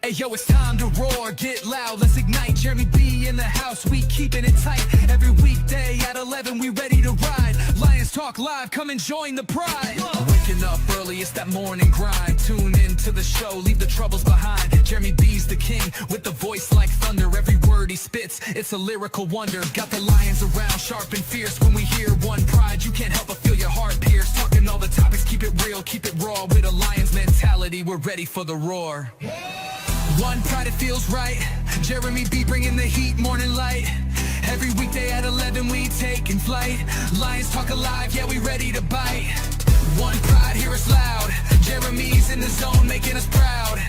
Hey yo, it's time to roar, get loud, let's ignite. Jeremy B in the house, we keeping it tight. Every weekday at 11, we ready to ride. Lions Talk Live, come and join the pride. Waking up early, it's that morning grind. Tune in to the show, leave the troubles behind. Jeremy B's the king, with the voice like thunder. Every word he spits, it's a lyrical wonder. Got the lions around, sharp and fierce. When we hear one pride, you can't help but feel your heart pierce. Talking all the topics, keep it real, keep it raw. With a lion's mentality, we're ready for the roar. One pride, it feels right. Jeremy B bringing the heat, morning light. Every weekday at 11 we taking flight. Lions Talk Alive, yeah, we ready to bite. One pride, hear us loud. Jeremy's in the zone, making us proud.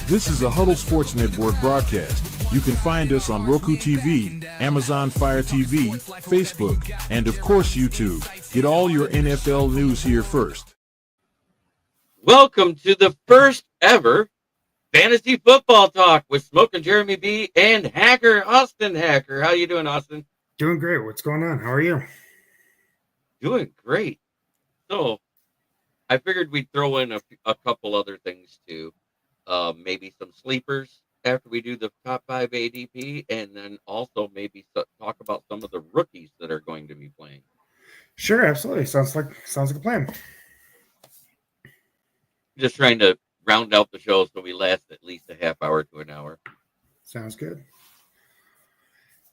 This is a Huddle Sports Network broadcast. You can find us on Roku TV, Amazon Fire TV, Facebook, and of course YouTube. Get all your NFL news here first. Welcome to the first ever Fantasy Football Talk with Smoking Jeremy B and Haacker, Austin Haacker. How you doing, Austin? Doing great. What's going on? How are you? Doing great. So, I figured we'd throw in a couple other things too. Maybe some sleepers after we do the top 5 ADP, and then also maybe talk about some of the rookies that are going to be playing. Sure, absolutely. Sounds like a plan. Just trying to round out the show so we last at least a half hour to an hour. Sounds good.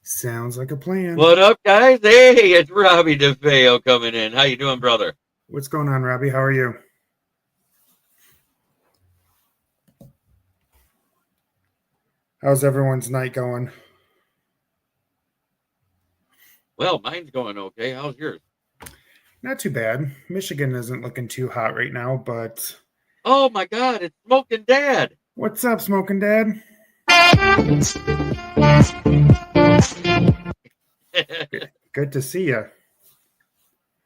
Sounds like a plan. What up, guys? Hey, it's Robbie DeFeo coming in. How you doing, brother? What's going on, Robbie? How are you? How's everyone's night going? Well, mine's going okay. How's yours? Not too bad. Michigan isn't looking too hot right now, but... Oh, my God, it's Smoking Dad. What's up, Smoking Dad? Good to see you.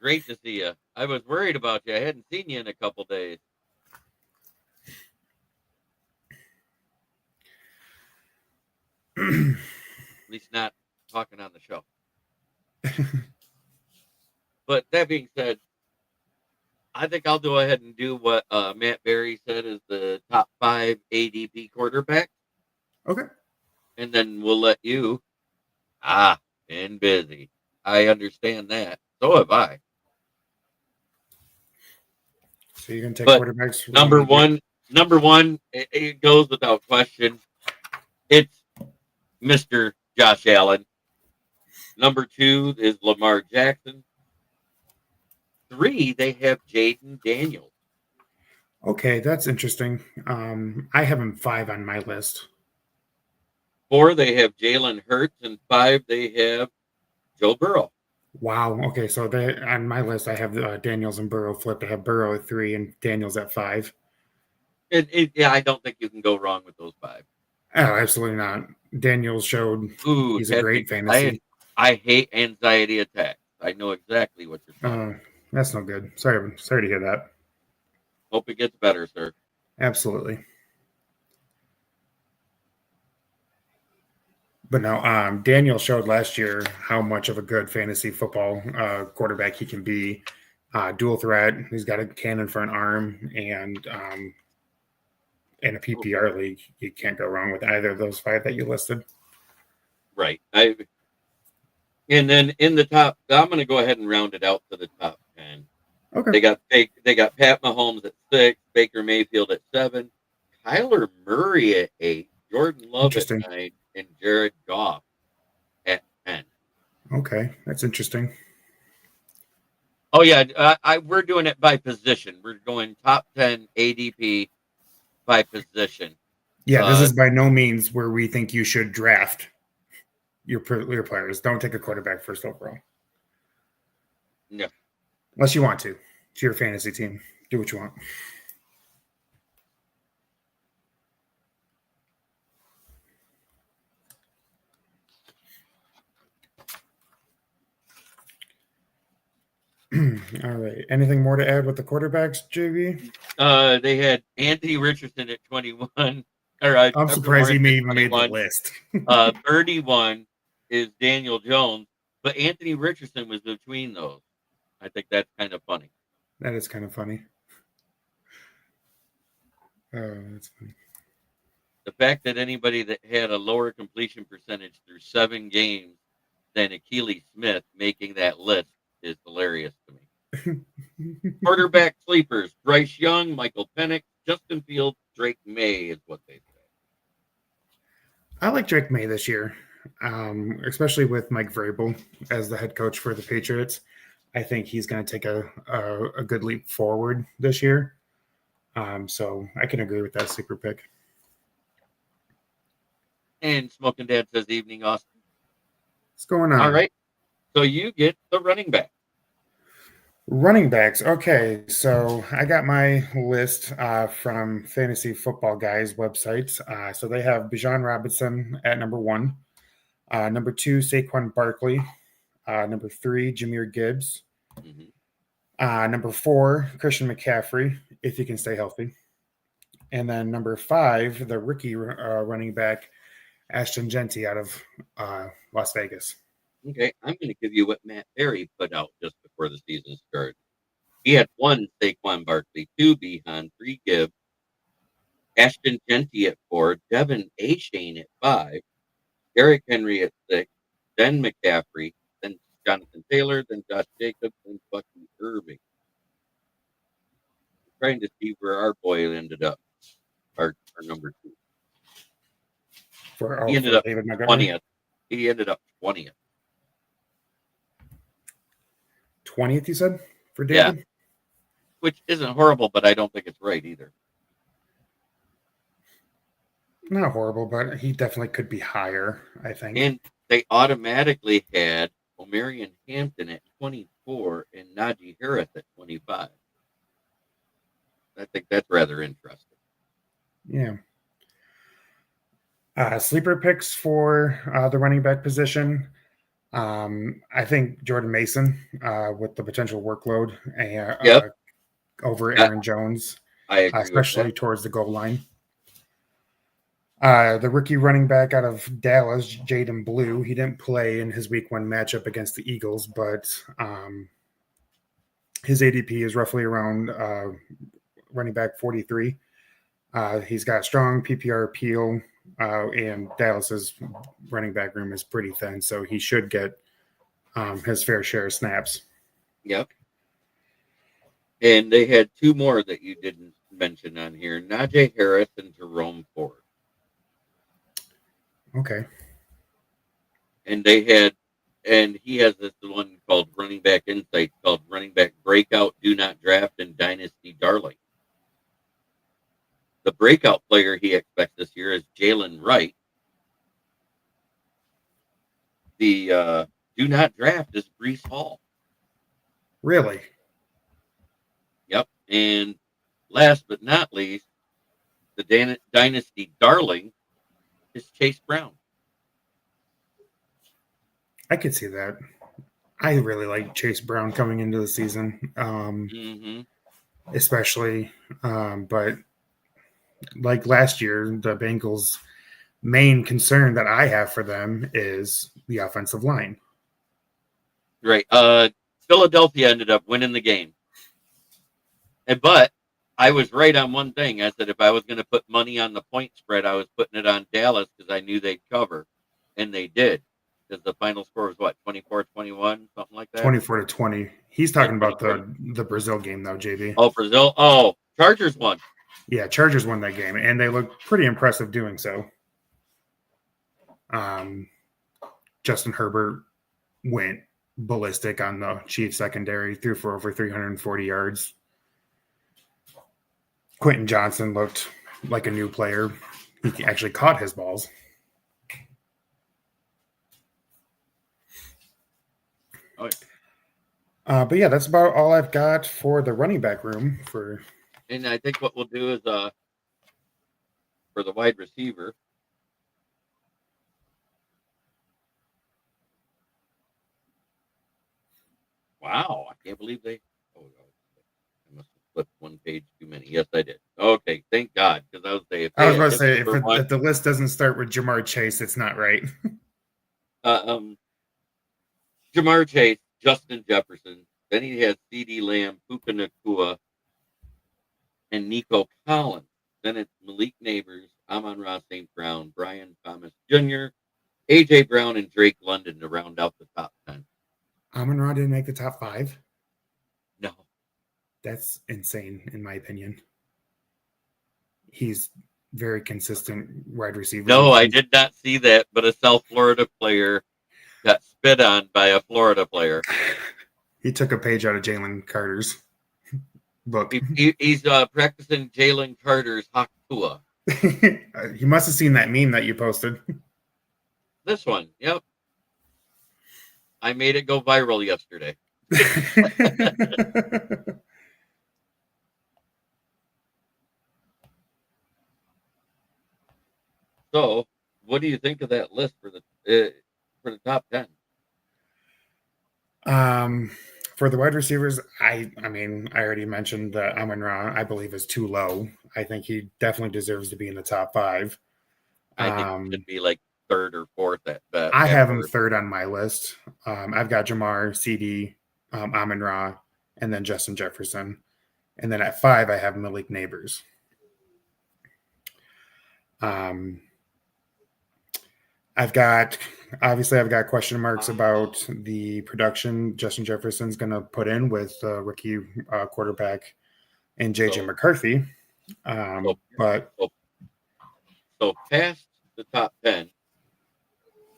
Great to see you. I was worried about you. I hadn't seen you in a couple days. At least not talking on the show. But that being said, I think I'll go ahead and do what Matt Berry said is the top 5 ADP quarterback. Okay. And then we'll let you. Been busy. I understand that. So have I. So you're going to take But quarterbacks? Number one, it goes without question. It's Mr. Josh Allen. Number 2 is Lamar Jackson. 3, they have Jaden Daniels. Okay, that's interesting. I have him 5 on my list. 4, they have Jalen Hurts. And 5, they have Joe Burrow. Wow. Okay, so on my list, I have Daniels and Burrow flipped. I have Burrow at 3 and Daniels at 5. Yeah, I don't think you can go wrong with those 5. Oh, absolutely not. Daniels showed he's a great fantasy. I hate anxiety attacks. I know exactly what you're saying. That's no good. Sorry to hear that. Hope it gets better, sir. Absolutely. But no, Daniel showed last year how much of a good fantasy football quarterback he can be. Dual threat. He's got a cannon for an arm, and in a PPR league, you can't go wrong with either of those 5 that you listed. Right. And then in the top, I'm going to go ahead and round it out to the top 10. Okay. They got Pat Mahomes at 6, Baker Mayfield at 7, Kyler Murray at 8, Jordan Love at 9, and Jared Goff at 10. Okay, that's interesting. Oh yeah, we're doing it by position. We're going top 10 ADP by position. Yeah, this is by no means where we think you should draft your players. Don't take a quarterback first overall. No. Unless you want to. It's your fantasy team. Do what you want. All right. Anything more to add with the quarterbacks, JV? They had Anthony Richardson at 21. I'm surprised he even made the list. 31 is Daniel Jones, but Anthony Richardson was between those. I think that's kind of funny. That is kind of funny. Oh, that's funny. The fact that anybody that had a lower completion percentage through 7 games than Akili Smith making that list is hilarious to me. Quarterback sleepers: Bryce Young, Michael Penix, Justin Fields, Drake May is what they say. I like Drake May this year, especially with Mike Vrabel as the head coach for the Patriots. I think he's going to take a good leap forward this year. So I can agree with that sleeper pick. And Smoking Dad says, evening, Austin. What's going on? All right. So you get the running back. Running backs. Okay, so I got my list from Fantasy Football Guys website. So they have Bijan Robinson at number 1. Number 2, Saquon Barkley. Number 3, Jahmyr Gibbs. Number 4, Christian McCaffrey, if he can stay healthy. And then number 5, the rookie running back, Ashton Genty out of Las Vegas. Okay, I'm going to give you what Matt Berry put out just before the season started. He had 1 Saquon Barkley, 2 Bijan, 3 Gibbs, Ashton Genty at 4, Devin Achane at 5, Derrick Henry at 6, then McCaffrey, then Jonathan Taylor, then Josh Jacobs, then Bucky Irving. I'm trying to see where our boy ended up, our number 2. He ended up David Montgomery. 20th. He ended up 20th. 20th, you said, for David? Yeah. Which isn't horrible, but I don't think it's right either. Not horrible, but he definitely could be higher, I think. And they automatically had Omarion Hampton at 24 and Najee Harris at 25. I think that's rather interesting. Yeah. Sleeper picks for the running back position. I think Jordan Mason with the potential workload over Aaron Jones, I agree especially towards the goal line. The rookie running back out of Dallas, Jaden Blue, he didn't play in his week 1 matchup against the Eagles, but his ADP is roughly around running back 43. He's got strong PPR appeal, and Dallas's running back room is pretty thin, so he should get his fair share of snaps. Yep. And they had 2 more that you didn't mention on here: Najee Harris and Jerome Ford. Okay. And he has this one called Running Back Insights, called Running Back Breakout, Do Not Draft, and Dynasty Darling. The breakout player he expects this year is Jalen Wright. The do not draft is Breece Hall. Really? Yep. And last but not least, the Dynasty Darling is Chase Brown. I could see that. I really like Chase Brown coming into the season, especially, but like last year, the Bengals' main concern that I have for them is the offensive line. Right. Philadelphia ended up winning the game. But I was right on one thing. I said if I was going to put money on the point spread, I was putting it on Dallas because I knew they'd cover. And they did. Because the final score was what, 24-21, something like that? 24-20. He's talking about the Brazil game, though, JB. Oh, Brazil? Oh, Chargers won. Yeah, Chargers won that game, and they looked pretty impressive doing so. Justin Herbert went ballistic on the Chiefs secondary, threw for over 340 yards. Quentin Johnson looked like a new player. He actually caught his balls. Oh, yeah. But yeah, that's about all I've got for the running back room. And I think what we'll do is for the wide receiver. Wow, I can't believe they. Oh, I must have flipped one page too many. Yes, I did. Okay, thank God, because I was saying. I was about to say if the list doesn't start with Jamar Chase, it's not right. Jamar Chase, Justin Jefferson. Then he has C.D. Lamb, Puka Nacua, and Nico Collins. Then it's Malik Neighbors, Amon-Ra St. Brown, Brian Thomas Jr., A.J. Brown, and Drake London to round out the top 10. Amon-Ra didn't make the top 5. No. That's insane, in my opinion. He's very consistent wide receiver. No, I did not see that, but a South Florida player got spit on by a Florida player. He took a page out of Jalen Carter's book. He's practicing Jalen Carter's Haacked-In. He must have seen that meme that you posted. This one, yep. I made it go viral yesterday. So, what do you think of that list for the top 10? For the wide receivers, I mean, I already mentioned that Amon-Ra, I believe, is too low. I think he definitely deserves to be in the top 5. I think he should be like 3rd or 4th at best. I have him 3rd on my list. I've got Jamar, CD, Amon-Ra, and then Justin Jefferson. And then at 5, I have Malik Neighbors. I've got question marks about the production Justin Jefferson's going to put in with rookie quarterback and JJ McCarthy. So past the top 10,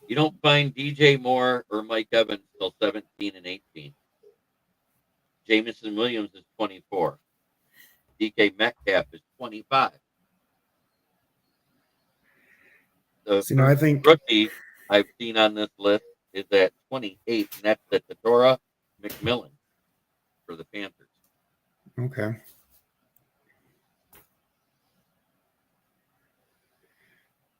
you don't find DJ Moore or Mike Evans till 17 and 18. Jamison Williams is 24. DK Metcalf is 25. The I think rookie I've seen on this list is at 28, and that's the Tatora McMillan for the Panthers. Okay.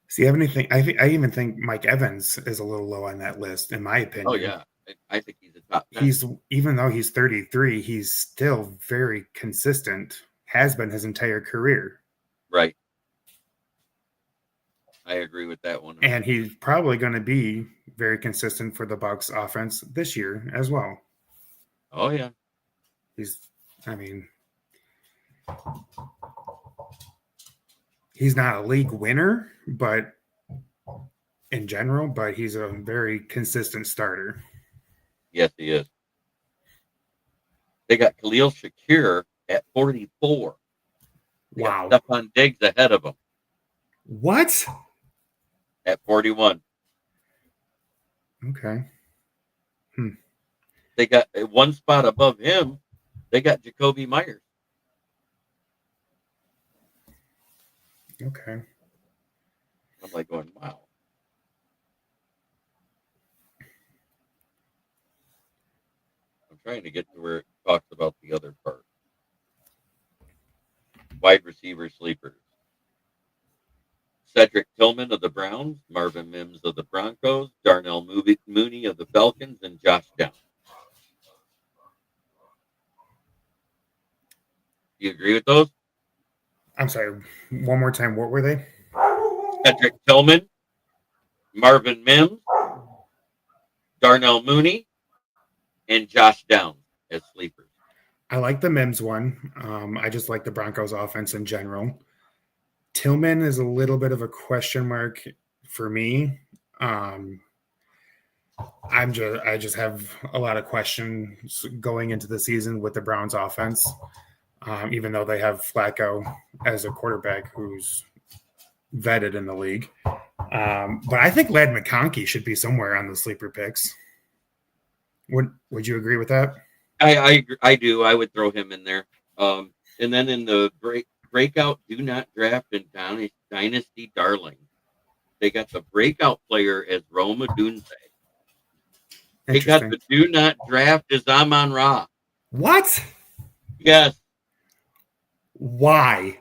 See, I even think Mike Evans is a little low on that list, in my opinion. Oh yeah, I think he's a top 10. Even though he's 33, he's still very consistent. Has been his entire career. Right. I agree with that one. And he's probably going to be very consistent for the Bucs offense this year as well. Oh yeah. He's not a league winner, but in general, but he's a very consistent starter. Yes, he is. They got Khalil Shakir at 44. Wow. Stephon Diggs ahead of him. What? At 41. Okay. They got one spot above him. They got Jacoby Myers. Okay. I'm like going, wow. I'm trying to get to where it talks about the other part. Wide receiver sleepers. Cedric Tillman of the Browns, Marvin Mims of the Broncos, Darnell Mooney of the Falcons, and Josh Downs. Do you agree with those? I'm sorry. One more time. What were they? Cedric Tillman, Marvin Mims, Darnell Mooney, and Josh Downs as sleepers. I like the Mims one. I just like the Broncos offense in general. Tillman is a little bit of a question mark for me. I just have a lot of questions going into the season with the Browns offense, even though they have Flacco as a quarterback who's vetted in the league. But I think Ladd McConkey should be somewhere on the sleeper picks. Would you agree with that? I do. I would throw him in there. And then in the breakout, do not draft and dynasty darling. They got the breakout player as Rome Odunze. They got the do not draft as Amon-Ra. What? Yes. Why?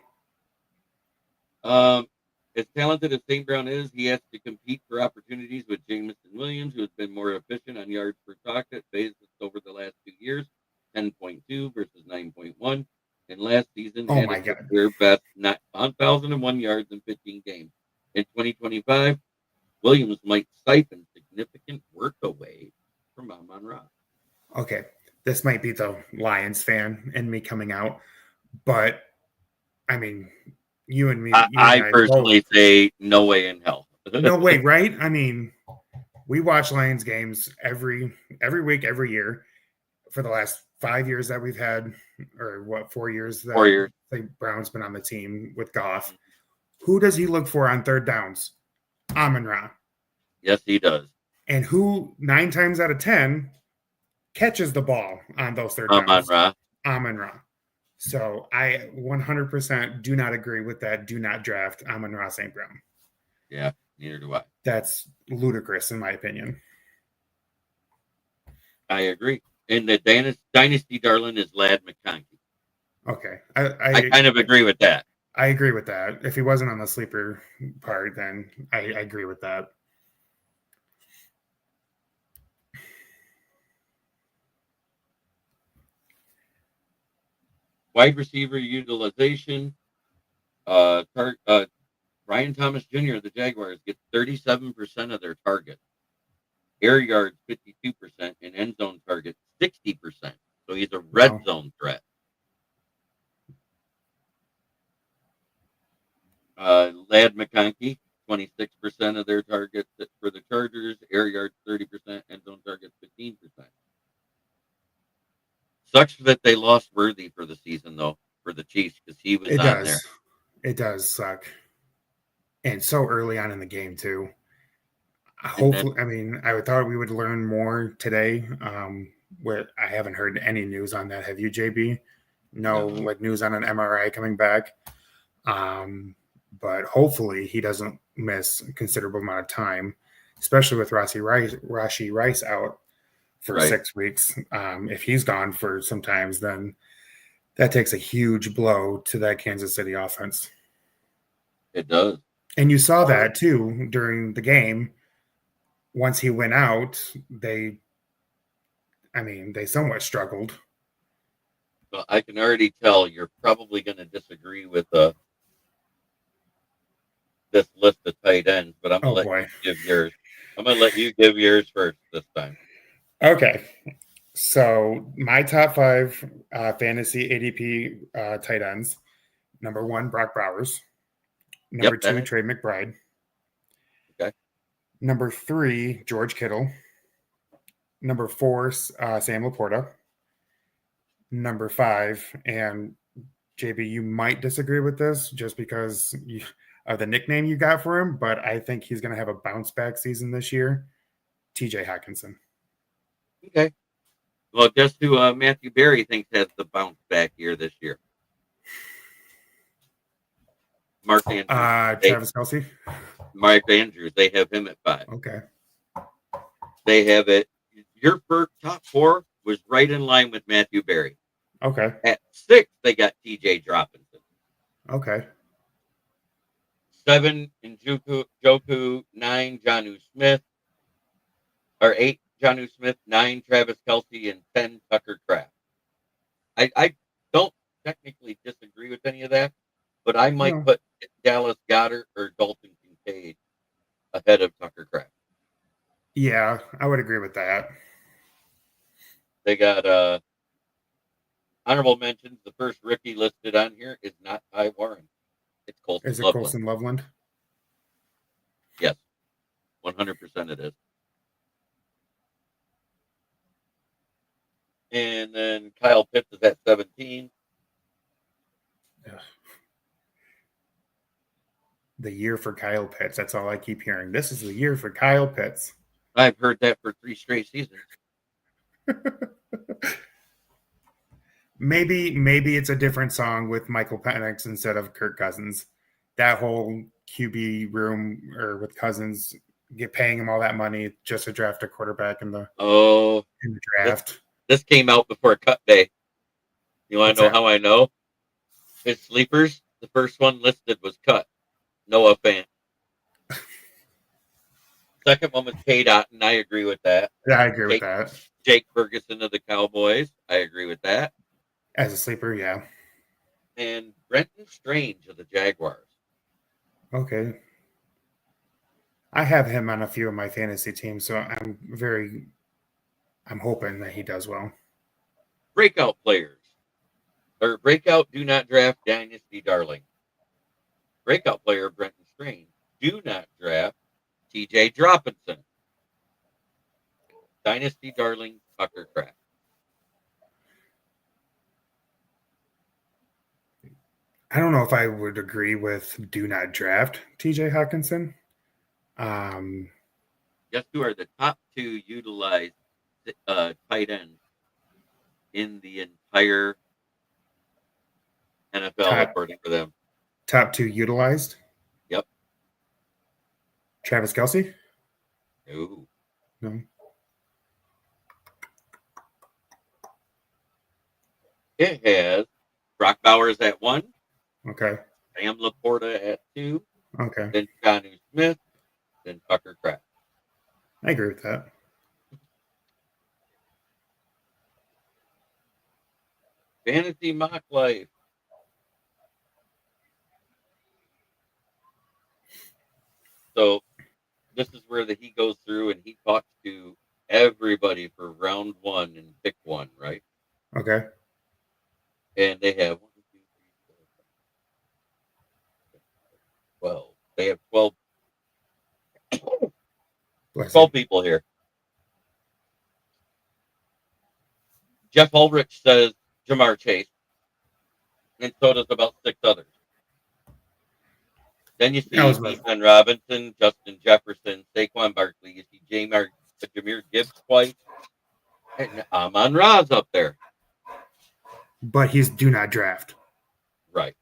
As talented as St. Brown is, he has to compete for opportunities with Jamison Williams, who has been more efficient on yards per target basis over the last 2 years, 10.2 versus 9.1. And last season, had a career best 1,001 yards in 15 games. In 2025, Williams might siphon significant work away from Amon-Ra. Okay, this might be the Lions fan and me coming out, but I mean, You and me, I and I personally both. say no way in hell. No way, right? I mean, we watch Lions games every week, every year for the last 5 years that we've had, or what, 4 years 4 years. the Brown's been on the team with Goff. Who does he look for on third downs? Amon-Ra. Yes, he does. And who 9 times out of 10 catches the ball on those third Amon downs? Ra. Amon-Ra. So I 100% do not agree with that. Do not draft Amon-Ra St. Brown. Yeah, neither do I. That's ludicrous in my opinion. I agree. And the dynasty darling is Lad McConkey. Okay. I kind of agree with that. I agree with that. If he wasn't on the sleeper part, then I agree with that. Wide receiver utilization. Ryan Thomas Jr. of the Jaguars gets 37% of their targets. Air yards 52% and end zone targets 60%. So he's a red zone threat. Lad McConkey, 26% of their targets for the Chargers, air yards 30%, end zone targets 15%. Sucks that they lost Worthy for the season though, for the Chiefs, because he was on there. It does suck. And so early on in the game too. Hopefully, I mean, I thought we would learn more today. I haven't heard any news on that. Have you, JB? No, like news on an MRI coming back. But hopefully he doesn't miss a considerable amount of time, especially with Rashee Rice out for 6 weeks. If he's gone for some times, then that takes a huge blow to that Kansas City offense. It does. And you saw that too during the game. Once he went out, they somewhat struggled. Well, I can already tell you're probably going to disagree with this list of tight ends, but I'm going to let you give yours. I'm going to let you give yours first this time. Okay. So my top 5 fantasy ADP tight ends. Number 1, Brock Bowers. Number 2, Trey McBride. Okay. Number 3, George Kittle. Number 4, Sam Laporta. Number 5, and JB, you might disagree with this just because of the nickname you got for him, but I think he's going to have a bounce back season this year. TJ Hawkinson. Okay. Well, guess who Matthew Berry thinks has the bounce back year this year? Mark Andrews. Travis Kelce. Mark Andrews. They have him at 5. Okay. They have it. Your first top 4 was right in line with Matthew Berry. Okay. At 6, they got TJ Droppinson. Okay. 7, Njoku. 9, Jonnu Smith. Or 8, Jonnu Smith. 9, Travis Kelce. And 10, Tucker Kraft. I don't technically disagree with any of that, but I might put Dallas Goedert or Dalton Kincaid ahead of Tucker Kraft. Yeah, I would agree with that. They got honorable mentions. The first rookie listed on here is not Ty Warren. It's Colson Loveland. Colson Loveland? Yes. 100% it is. And then Kyle Pitts is at 17. Yeah. The year for Kyle Pitts. That's all I keep hearing. This is the year for Kyle Pitts. I've heard that for 3 straight seasons. Maybe it's a different song with Michael Penix instead of Kirk Cousins. That whole QB room or with Cousins paying him all that money just to draft a quarterback in the draft. This came out before cut day. You want to know how I know? His sleepers, the first one listed was cut. Noah Fant. Second one was K. Dotton. I agree with that. Yeah, I agree with that. Jake Ferguson of the Cowboys. I agree with that. As a sleeper, yeah. And Brenton Strange of the Jaguars. Okay. I have him on a few of my fantasy teams, so I'm hoping that he does well. Breakout players. Or breakout do not draft dynasty darling. breakout player Brenton Strain. Do not draft TJ Droppinson. Dynasty darling Tucker Kraft. I don't know if I would agree with do not draft TJ Hawkinson. Guess who are the top 2 utilized tight ends in the entire NFL, according to them? Top 2 utilized? Yep. Travis Kelce? No. No. It has Brock Bowers at 1. Okay. Sam Laporta at 2. Okay. Then Jonnu Smith. Then Tucker Kraft. I agree with that. Fantasy Mock Life. So this is where he goes through and he talks to everybody for round 1 and pick one, right? Okay. And they have 1, 2, 3, 4, 5, 12. They have 12 people here. Jeff Ulrich says Jamar Chase, and so does about 6 others. Then you see Ethan Robinson, Justin Jefferson, Saquon Barkley. You see Jahmyr Gibbs twice, and Amon Ra's up there. But he's do not draft. Right.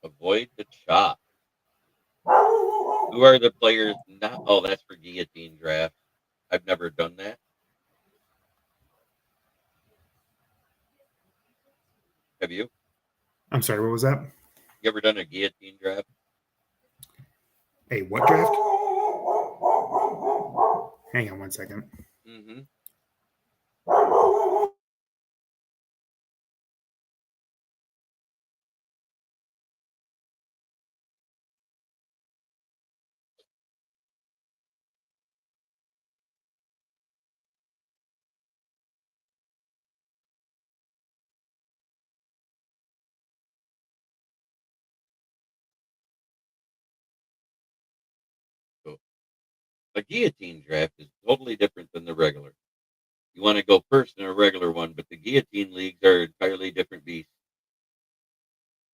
Avoid the chop. Who are the players not? Oh, that's for guillotine draft. I've never done that. Have you? I'm sorry, what was that? You ever done a guillotine draft? A what draft? Hang on one second. Mm-hmm. A guillotine draft is totally different than the regular. You want to go first in a regular one, but the guillotine leagues are entirely different beasts.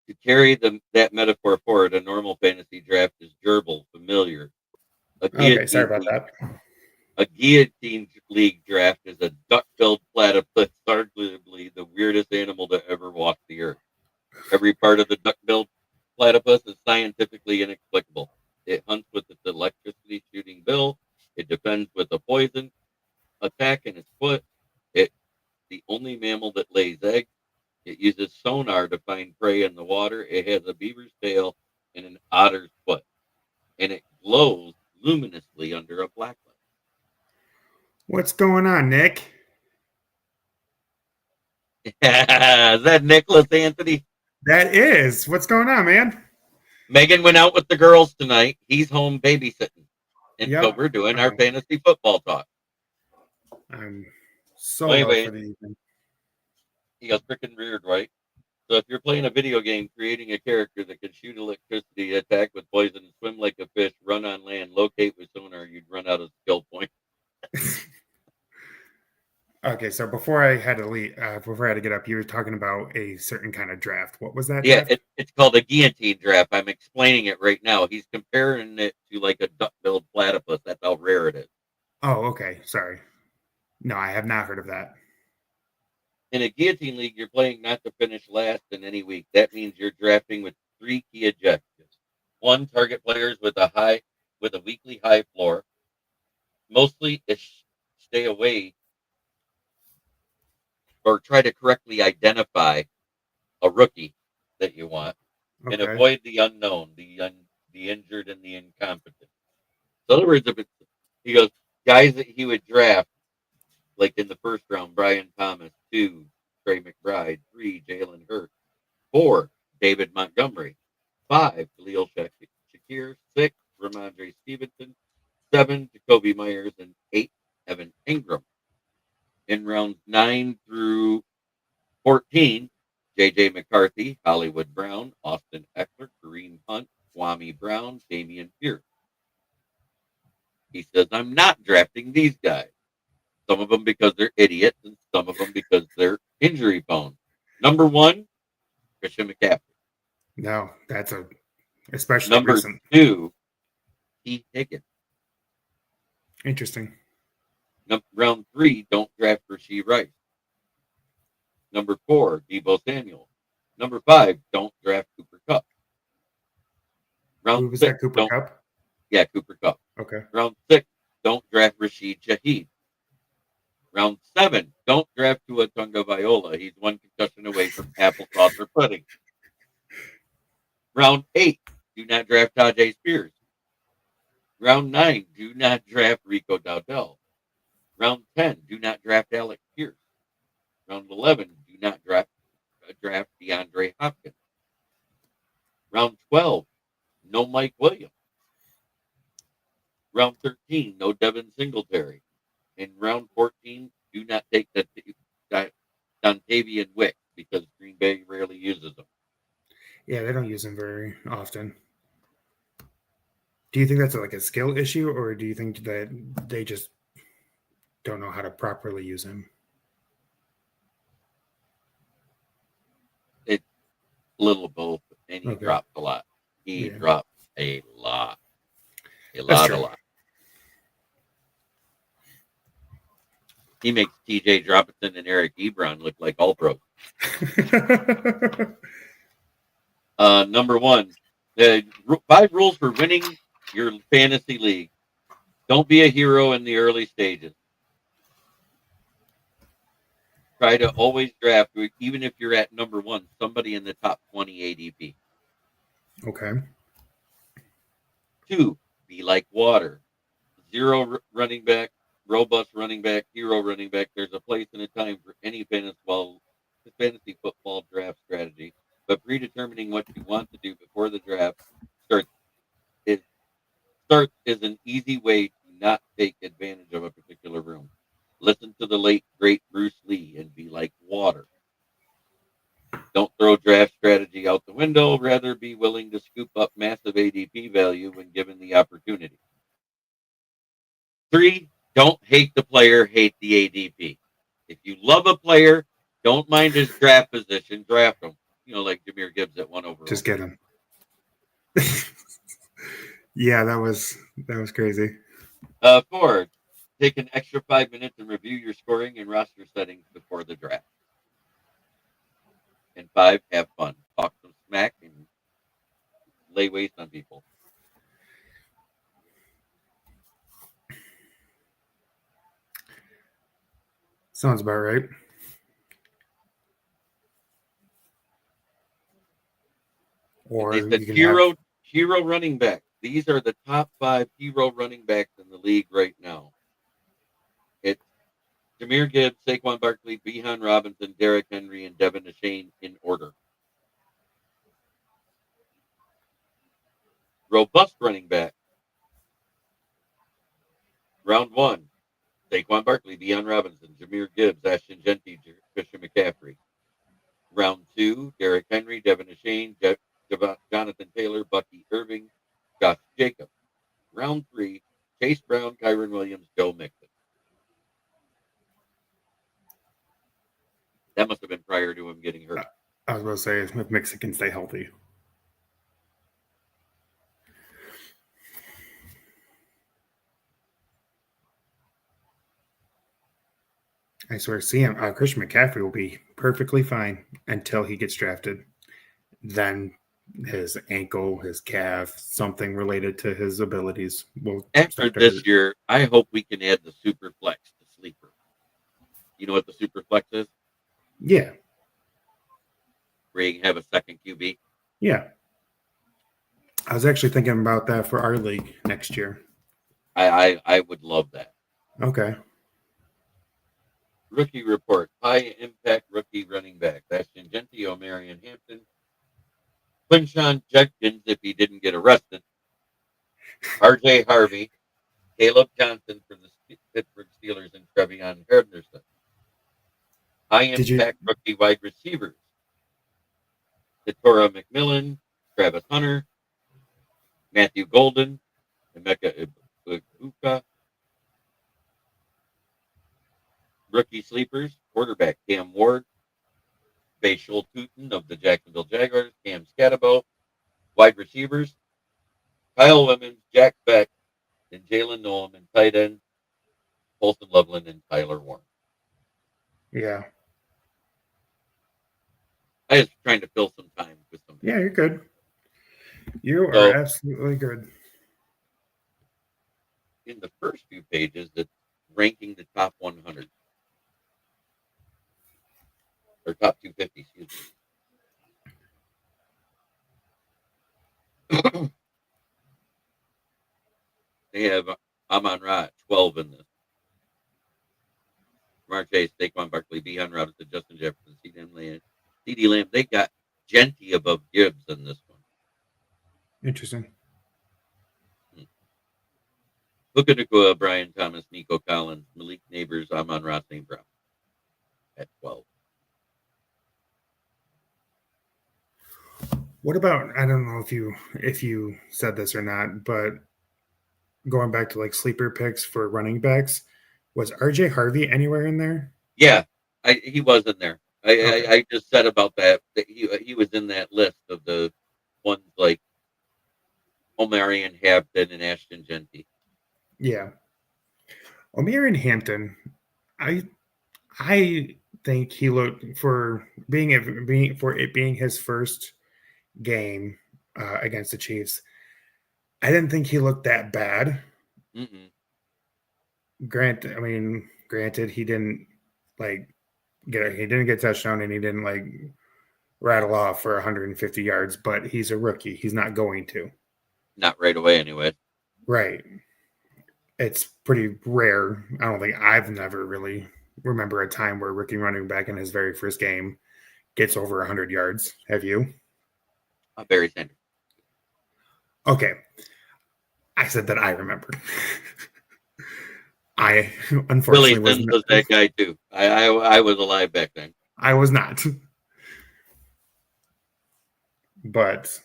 To carry that metaphor forward, a normal fantasy draft is gerbil, familiar. Okay, sorry about that. A guillotine league draft is a duck-billed platypus, arguably the weirdest animal to ever walk the earth. Every part of the duck-billed platypus is scientifically inexplicable. It hunts with its electricity-shooting bill. It defends with a poison attack in its foot. It's the only mammal that lays eggs. It uses sonar to find prey in the water. It has a beaver's tail and an otter's foot. And it glows luminously under a black light. What's going on, Nick? Is that Nicholas Anthony? That is. What's going on, man? Megan went out with the girls tonight. He's home babysitting. And so we're doing our fantasy football talk. I'm so low for the evening. He got freaking weird, right? So if you're playing a video game, creating a character that can shoot electricity, attack with poison, swim like a fish, run on land, locate with sonar, you'd run out of skill points. Okay, so before I had to leave, before I had to get up, you were talking about a certain kind of draft. What was that? Yeah, draft? it's called a guillotine draft. I'm explaining it right now. He's comparing it to like a duck-billed platypus. That's how rare it is. Oh, okay. Sorry. No, I have not heard of that. In a guillotine league, you're playing not to finish last in any week. That means you're drafting with 3 key objectives. 1, target players with a weekly high floor. Mostly stay away or try to correctly identify a rookie that you want, and avoid the unknown, the injured, and the incompetent. So in other words, he goes, guys that he would draft, like in the first round, Brian Thomas, 2, Trey McBride, 3, Jalen Hurts, 4, David Montgomery, 5, Khalil Shakir, 6, Ramondre Stevenson, 7, Jacoby Myers, and 8, Evan Ingram. In rounds 9 through 14, J.J. McCarthy, Hollywood Brown, Austin Eckler, Kareem Hunt, Kwame Brown, Damian Pierce. He says, I'm not drafting these guys. Some of them because they're idiots and some of them because they're injury prone. Number 1, Christian McCaffrey. No, that's especially Number recent. 2, T. Higgins. Interesting. Round 3, don't draft Rashee Rice. Number 4, Deebo Samuel. Number 5, don't draft Cooper Kupp. Who was that, Cooper Kupp? Yeah, Cooper Kupp. Okay. Round 6, don't draft Rashid Shaheed. Round 7, don't draft Tua Tagovailoa. He's one concussion away from applesauce or pudding. Round 8, do not draft Tajay Spears. Round 9, do not draft Rico Dowdell. Round 10, do not draft Alec Pierce. Round 11, do not draft DeAndre Hopkins. Round 12, no Mike Williams. Round 13, no Devin Singletary. In round 14, do not take Dontavian Wick because Green Bay rarely uses them. Yeah, they don't use him very often. Do you think that's like a skill issue, or do you think that they just don't know how to properly use him? It's a little of both, and he drops a lot. He drops a lot. A lot. He makes TJ Robinson and Eric Ebron look like all pros. Number 1, 5 rules for winning your fantasy league. Don't be a hero in the early stages. Try to always draft, even if you're at number 1, somebody in the top 20 ADP. Okay. 2, be like water. 0 running back, robust running back, hero running back. There's a place and a time for any fantasy football draft strategy, but predetermining what you want to do before the draft starts is an easy way to not take advantage of a particular room. Listen to the late great Bruce Lee and be like water. Don't throw draft strategy out the window. Rather be willing to scoop up massive ADP value when given the opportunity. 3, don't hate the player, hate the ADP. If you love a player, don't mind his draft position, draft him. Like Jahmyr Gibbs at 1 overall. Just get him. Yeah, that was crazy. 4, take an extra 5 minutes and review your scoring and roster settings before the draft. And 5, have fun. Talk some smack and lay waste on people. Sounds about right. Or they said hero running back. These are the top 5 hero running backs in the league right now. It's Jahmyr Gibbs, Saquon Barkley, Bijan Robinson, Derrick Henry, and Devin Achane in order. Robust running back. Round 1, Saquon Barkley, Bijan Robinson, Jahmyr Gibbs, Ashton Jeanty, Christian McCaffrey. Round 2, Derrick Henry, Devin Achane, Jonathan Taylor, Bucky Irving, Josh Jacobs. Round 3, Chase Brown, Kyron Williams, Joe Mixon. That must have been prior to him getting hurt. I was going to say, if Mixon can stay healthy. I swear, Christian McCaffrey will be perfectly fine until he gets drafted. Then his ankle, his calf, something related to his abilities will. After this year, I hope we can add the super flex to sleeper. You know what the super flex is? Yeah. Where you can have a second QB. Yeah. I was actually thinking about that for our league next year. I would love that. Okay. Rookie report. High impact rookie running back. Ashton Jeanty, Omarion Hampton. Quinshon Judkins if he didn't get arrested. RJ Harvey. Caleb Johnson for the Pittsburgh Steelers and Trevion Henderson. High impact rookie wide receivers. Keturah McMillan, Travis Hunter, Matthew Golden, Emeka Ibuka. Rookie sleepers, quarterback Cam Ward, Bashul Tutin of the Jacksonville Jaguars, Cam Scatabo. Wide receivers, Kyle Wimmons, Jack Beck, and Jalen Noam, and tight end, Colson Loveland and Tyler Warren. Yeah. I was trying to fill some time with some. Yeah, you're good. You So, are absolutely good. in the first few pages, that's ranking the top 100 or top 250, excuse me. They have Amon-Ra at 12 in this. Jamar Chase, Saquon Barkley, Bijan Robinson, Justin Jefferson, CD Lamb. They got Genty above Gibbs in this one. Interesting. Puka Nacua, Brian Thomas, Nico Collins, Malik Neighbors, Amon-Ra St. Brown at 12. What about, I don't know if you said this or not, but going back to like sleeper picks for running backs, was RJ Harvey anywhere in there? Yeah, he was in there. Okay. I just said about that he was in that list of the ones like Omarion Hampton and Ashton Genty. Yeah. O'Meara Hampton, I think he looked for being his first game against the Chiefs. I didn't think he looked that bad. Mm-mm. Granted, he didn't get a touchdown and he didn't like rattle off for 150 yards, but he's a rookie. He's not going to. Not right away, anyway. Right. It's pretty rare. I've never really remember a time where a rookie running back in his very first game gets over 100 yards. Have you? Barry Sanders. Okay. I said that I remember. I unfortunately Billy Sims was that guy too. I was alive back then. I was not. But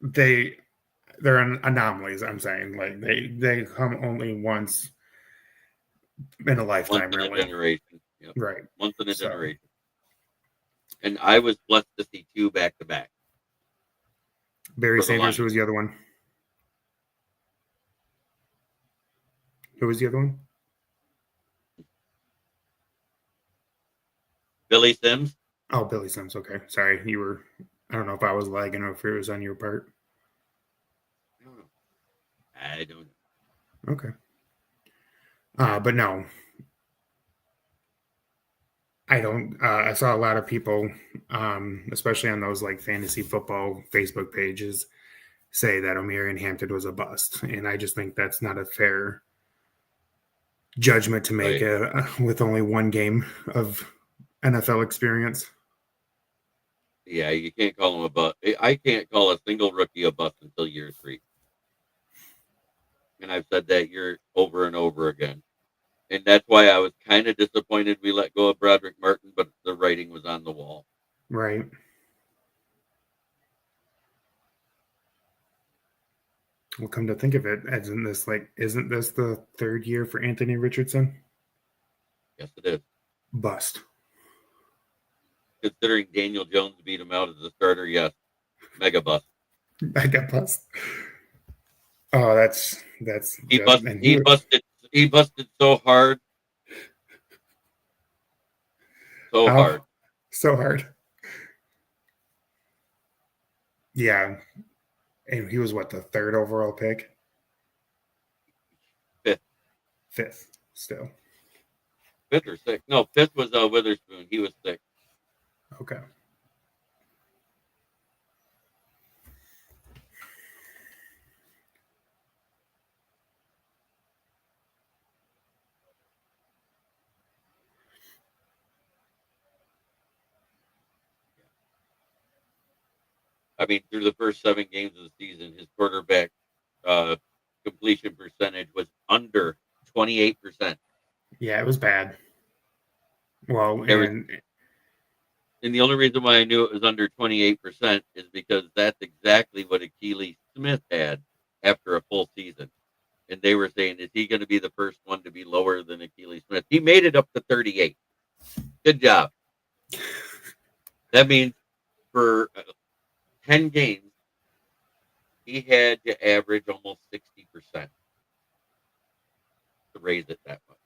they're anomalies, I'm saying. Like they come only once in a lifetime, Once in really. a generation. Yep. Right. Once in a generation. And I was blessed to see two back to back. Barry Sanders, who was the other one? Who was the other one? Billy Sims. Oh, Billy Sims. Okay. Sorry. I don't know if I was lagging or if it was on your part. I don't know. Okay. But no. I don't. I saw a lot of people, especially on those like fantasy football Facebook pages, say that O'Meara Hampton was a bust, and I just think that's not a fair judgment to make with only one game of NFL experience. Yeah, you can't call him a bust. I can't call a single rookie a bust until year 3, and I've said that year over and over again. And that's why I was kind of disappointed we let go of Broderick Martin, but the writing was on the wall. Right. Well, come to think of it, isn't this the third year for Anthony Richardson? Yes, it is. Bust. Considering Daniel Jones beat him out as the starter, yes. Mega bust. Mega bust. Oh, that's he busted so hard. So hard. Yeah. And he was what, the third overall pick? Fifth, still. 5th or 6th? No, 5th was Witherspoon. He was 6th. Okay. I mean, through the first 7 games of the season, his quarterback completion percentage was under 28%. Yeah, it was bad. Well, And the only reason why I knew it was under 28% is because that's exactly what Achilles Smith had after a full season. And they were saying, is he going to be the first one to be lower than Achilles Smith? He made it up to 38. Good job. That means for 10 games, he had to average almost 60% to raise it that much.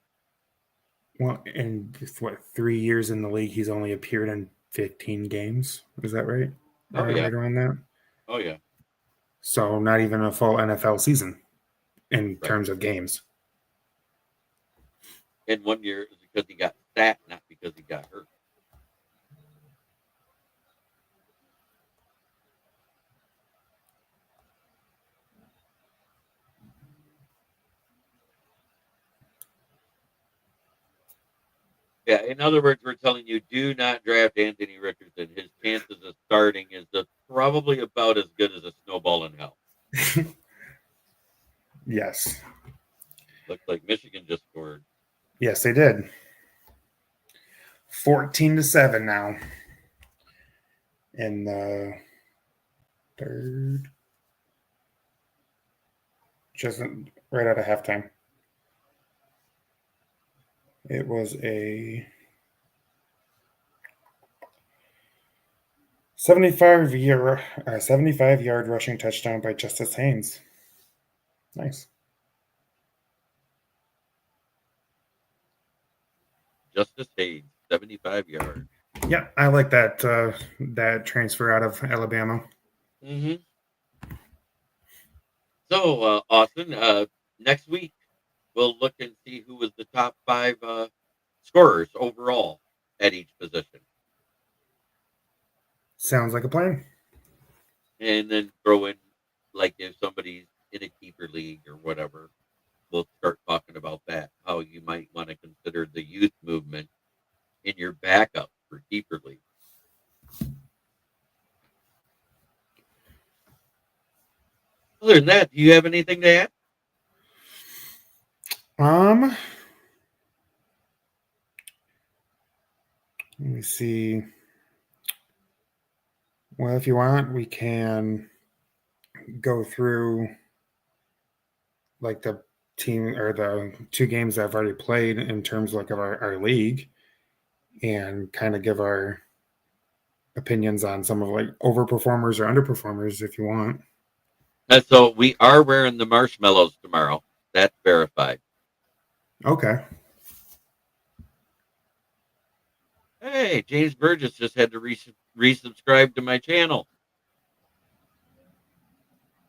Well, in what 3 years in the league, he's only appeared in 15 games. Is that right? Oh, yeah. Right around that. Oh, yeah. So not even a full NFL season in Right. terms of games. And 1 year it was because he got sat, not because he got hurt. Yeah, in other words, we're telling you, do not draft Anthony Richardson. His chances of starting is probably about as good as a snowball in hell. Yes. Looks like Michigan just scored. Yes, they did. 14-7 now. In the third. Just right out of halftime. It was a 75-yard rushing touchdown by Justice Haynes. Nice. Justice Haynes, 75 yards. Yeah, I like that that transfer out of Alabama. Mm-hmm. So, Austin, next week we'll look and see who was the top 5 scorers overall at each position. Sounds like a plan. And then throw in, like, if somebody's in a keeper league or whatever, we'll start talking about that, how you might want to consider the youth movement in your backup for keeper league. Other than that, do you have anything to add? Let me see. Well, if you want, we can go through like the team or the 2 games that I've already played in terms like of our league and kind of give our opinions on some of like overperformers or underperformers if you want. So we are wearing the marshmallows tomorrow. That's verified. Okay. Hey, James Burgess just had to resubscribe to my channel.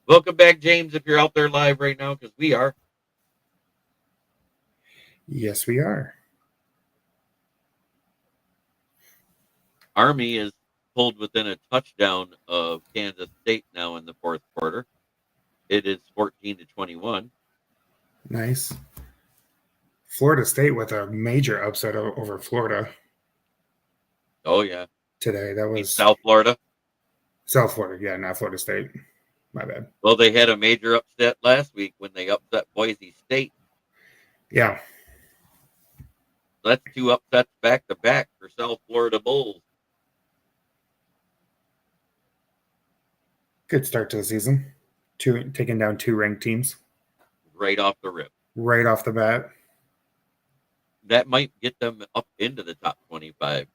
Welcome back, James, if you're out there live right now, because we are. Yes, we are. Army is pulled within a touchdown of Kansas State now in the 4th quarter. It is 14-21. Nice. Florida State with a major upset over Florida. Oh, yeah. Today. That was South Florida. South Florida. Yeah, not Florida State. My bad. Well, they had a major upset last week when they upset Boise State. Yeah. That's 2 upsets back-to-back for South Florida Bulls. Good start to the season. Taking down 2 ranked teams. Right off the rip. Right off the bat. That might get them up into the top 25,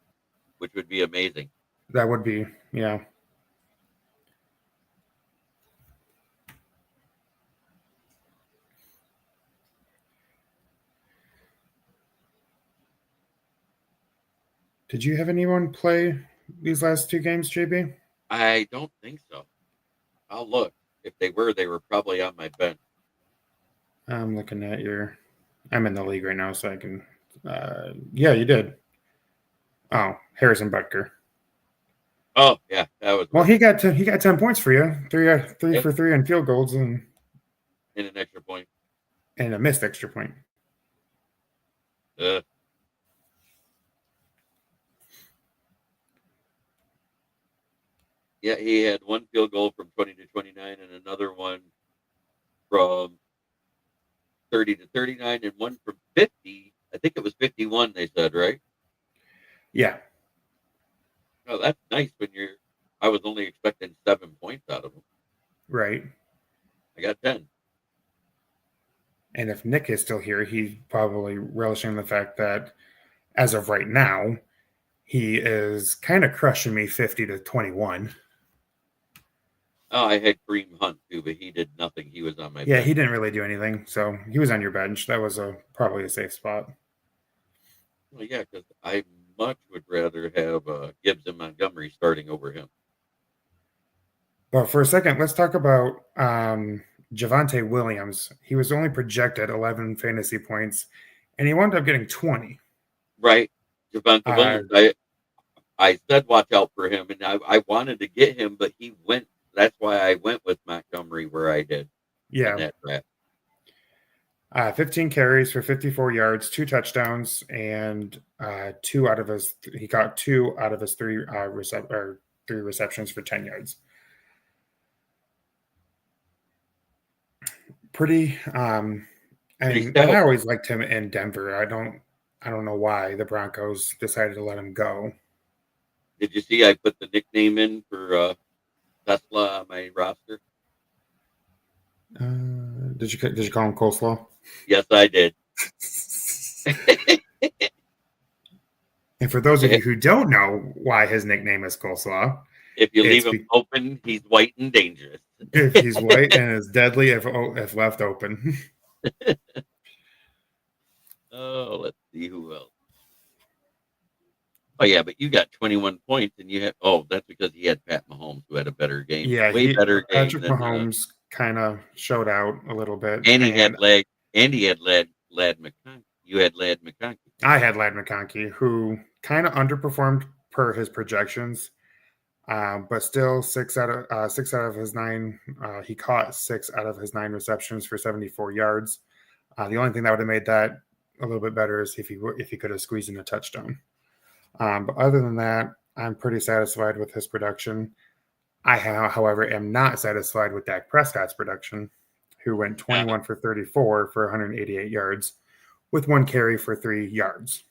which would be amazing. That would be, yeah. Did you have anyone play these last 2 games, JB? I don't think so. I'll look. If they were probably on my bench. I'm looking at I'm in the league right now, so I can. Yeah, you did. Oh, Harrison Butker. Oh yeah, that was. Well, he got 10 points for you. 3 for 3 on field goals and an extra point and a missed extra point. Yeah, he had 1 field goal from 20-29 and another one from 30-39 and 1 from 50. I think it was 51. They said, right? Yeah. nice when I was only expecting 7 points out of him. Right. I got 10. And if Nick is still here, he's probably relishing the fact that as of right now, he is kind of crushing me 50-21. Oh, I had Kareem Hunt too, but he did nothing. He was on my Yeah, bench. he didn't really do anything. So he was on your bench. That was probably a safe spot. Well, yeah, because I much would rather have Gibbs and Montgomery starting over him. But for a second, let's talk about Javonte Williams. He was only projected 11 fantasy points, and he wound up getting 20. Right. Javonte Williams, I said watch out for him, and I wanted to get him, but he went. That's why I went with Montgomery where I did in that draft. 15 carries for 54 yards, 2 touchdowns, and he got 2 out of his 3 receptions for 10 yards. Pretty. I always liked him in Denver. I don't know why the Broncos decided to let him go. Did you see I put the nickname in for Tesla on my roster? Did you call him Coleslaw? Yes, I did. And for those of you who don't know why his nickname is Coleslaw, if you leave him open, he's white and dangerous. If he's white and is deadly if left open. Oh, let's see who else. Oh, yeah, but you got 21 points, and you had. Oh, that's because he had Pat Mahomes, who had a better game. Yeah, better game. Patrick Mahomes kind of showed out a little bit, and he had Lad McConkey. You had Lad McConkey. I had Lad McConkey, who kind of underperformed per his projections, but still 6 out of his 9. He caught 6 out of his 9 receptions for 74 yards. The only thing that would have made that a little bit better is if he could have squeezed in a touchdown. But other than that, I'm pretty satisfied with his production. I, however, am not satisfied with Dak Prescott's production, who went 21 for 34 for 188 yards with 1 carry for 3 yards.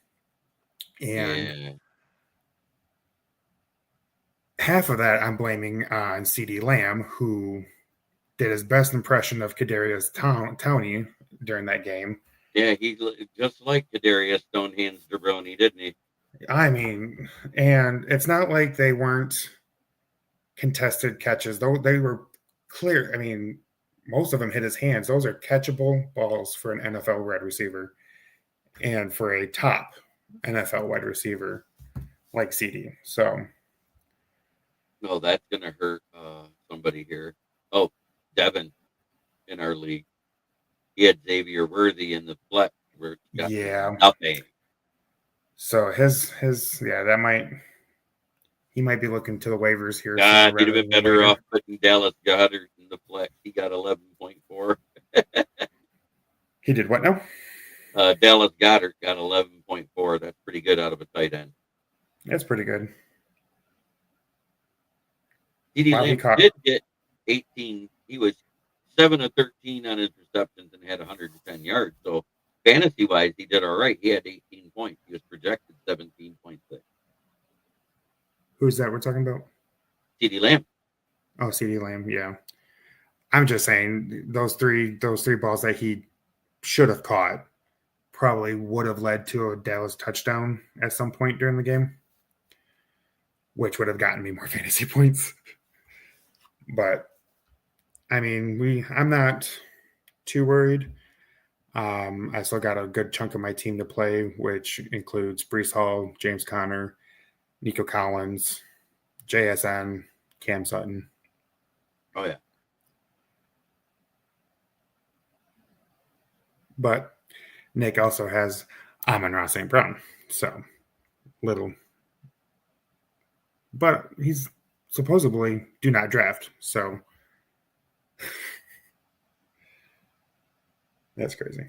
And half of that I'm blaming on CeeDee Lamb, who did his best impression of Kadarius Toney during that game. Yeah, he just like Kadarius Stonehands Jabroni, didn't he? I mean, and it's not like they weren't contested catches, though they were clear. I mean, most of them hit his hands. Those are catchable balls for an NFL wide receiver and for a top NFL wide receiver like CeeDee. So, no, that's going to hurt somebody here. Oh, Devin in our league. He had Xavier Worthy in the flex. Yeah. Nothing. So he might be looking to the waivers here. God, he'd have been better off putting Dallas Goedert in the flex. He got 11.4. He did what now? Dallas Goedert got 11.4. That's pretty good out of a tight end. That's pretty good. CeeDee Lamb did get 18. He was 7 of 13 on his receptions and had 110 yards. So fantasy-wise, he did all right. He had 18 points. He was projected 17.6. Who's that we're talking about? CeeDee Lamb. Oh, CeeDee Lamb, yeah. I'm just saying those three balls that he should have caught probably would have led to a Dallas touchdown at some point during the game, which would have gotten me more fantasy points. But I mean, I'm not too worried. I still got a good chunk of my team to play, which includes Breece Hall, James Conner, Nico Collins, JSN, Cam Sutton. Oh, yeah. But Nick also has Amon-Ra St. Brown. So, little. But he's supposedly do not draft. So, that's crazy.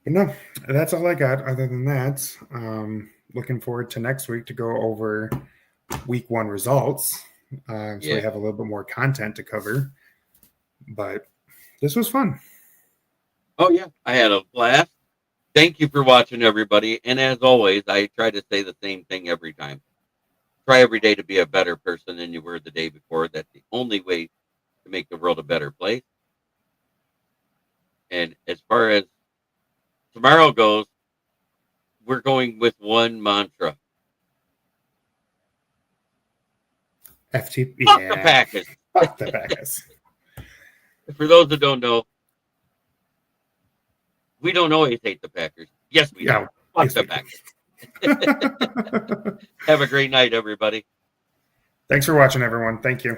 But no, that's all I got. Other than that, looking forward to next week to go over week 1 results. So we have a little bit more content to cover. But this was fun. Oh, yeah. I had a blast. Thank you for watching, everybody. And as always, I try to say the same thing every time. Try every day to be a better person than you were the day before. That's the only way to make the world a better place. And as far as tomorrow goes, we're going with one mantra. FTP. Fuck the Packers. Fuck the Packers. For those that don't know, we don't always hate the Packers. Yes, we do. Fuck yes, the Packers. Have a great night, everybody. Thanks for watching, everyone. Thank you.